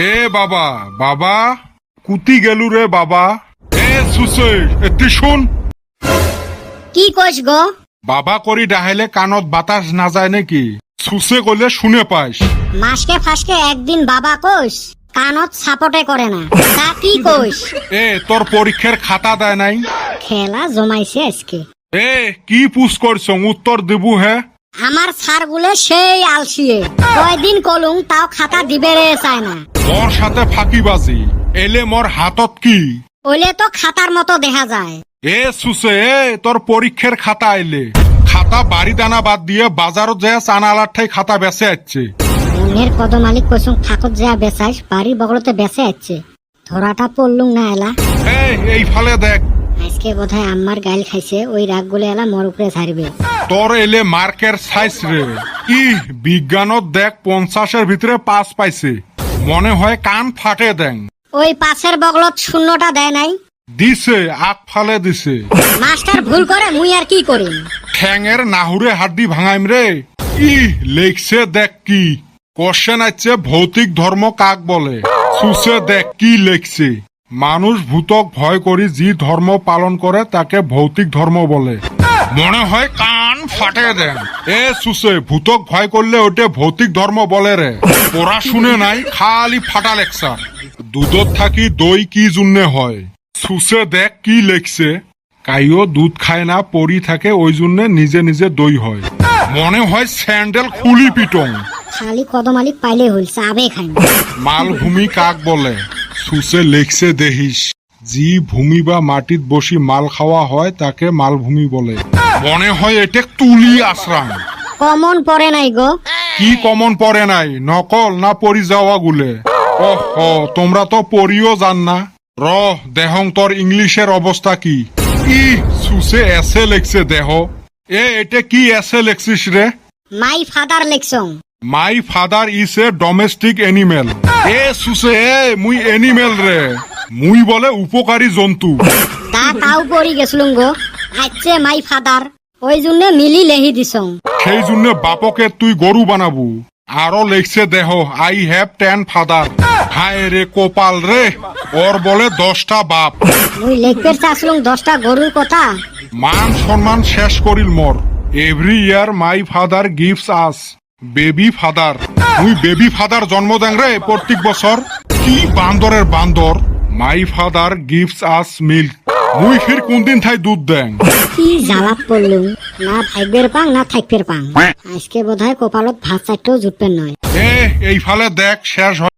এ বাবা বাবা কুতি গেলু রে বাবা। এ সুসে এতি শুন। কি কইস গো? বাবা করি ডাহাইলে কানত বাতাস না যায় নাকি? সুসে কইলে শুনে পাইস। মাসকে ফাসকে একদিন বাবা কইস, কানত সাপোর্টে করে না। তা কি কইস? এ তোর পরীক্ষার খাতা দেয় নাই? খেলা জমাইছে আজকে। এ কি পুষ করছ উত্তর দেবু হে? আমার স্যারগুলো সেই আলসিয়ে, কয়দিন কলুং তাও খাতা দিবে রে চায় না। মোর সাথে ফাঁকিবাজি এলে মোর হাতত কি? ওইলে তো খাতার মতো দেখা যায়। এ সুসে তোর পরীক্ষার খাতা আইলে খাতা বাড়ি দানা বাদ দিয়ে বাজারত যায় চানালার ঠাই খাতা বেচে আসছে। মনের কদমালিক কইসুং ঠাকুর যা বেচাইস বাড়ির বগলতে বেচে আসছে। ধরাটা পড়লুং না এলা। এই ফালে দেখ, আজকে বোধহয় আম্মার গাইল খাইছে, ওই রাগগুলো এলা মোর উপরে ছাড়বে। তোর এলে মার্কের সাইজ রে। কি বিজ্ঞানত দেখ 50-এর ভিতরে 5 পাইছে। মনে হয় কান ফাটে দেন। ওই পাশের বগলত শূন্যটা দেয় নাই। দিছে আগ ফালে দিছে। মাস্টার ভুল করে মুই আর কি করি? ঠ্যাঙের নাহুরে হাড্ডি ভাঙাইম রে। কি লেখছে দেখ কি কোশ্চেন আছে, ভৌতিক ধর্ম কাক বলে? সুসে দেখ কি লেখছে, মানুষ ভূতক ভয় করি যে ধর্ম পালন করে তাকে ভৌতিক ধর্ম বলে। মনে হয় কান ফাটে দেন। এ সুসে ভূতক ভয় করলে ওটা ভৌতিক ধর্ম বলে রে। পড়া শুনে নাই, খালি ফাটা লেকচার। দুধত থাকি দই কি জন্য হয়? সুসে দেখ কি লেখছে, কাইও দুধ খায় না পরি থাকে ওই জন্য নিজে নিজে দই হয়। মনে হয় স্যান্ডেল খুলি পিটং। খালি কদমালিক পাইলে হইল, চাবে খাই না। মালভূমি কাক বলে? সুসে লেখছে দেহিস, জি ভূমি বা মাটিত বসি মাল খাওয়া হয় তাকে মালভূমি বলে। মনে হয় এটা তুলি আশ্রাম। কমন পড়ে নাই গো। কি কমন পড়ে নাই? নকল না পরি যাওয়া গুলে? ওহ তোমরা তো পড়িও জান না। র দেহং তোর ইংলিশের অবস্থা কি? ই সুসে এসে লেখছে দেহ। এটা কি এসে লেখছিস রে? মাই ফাদার লেখছং। My father is a domestic animal. এ সুসে মুই এনিমেল রে, মুই বলে উপকারী জন্তু। তাও পড়ি গেছিলুম গো। আচ্ছা মাই ফাদার, ওই জন্য মিলি লেহি দিছং। সেই জন্য বাপকে তুই গরু বানাবু। আরো লেখছে দেহ, আই হ্যাভ 10 ফাদার। হায় রে কোপাল রে, ওর বলে 10টা বাপ। মুই লেখতে চাইছিলুম 10টা গরুর কথা। মান সম্মান শেষ করিল মোর। Every year my father gives us baby father. মুই বেবি ফাদার জন্ম দেন রে প্রত্যেক বছর। কি বান্দরের বান্দর। My father gives us milk. মুই ফির কোন দিন থাই দুধ দেন। কি জ্বালাত পড়লুম, না ভাইবের পাং না থাকবের পাং। আজকে বোধহয় কপালত ভাত চারটেও জুটবেন নয়। এই ফালে দেখ শেষ হয়।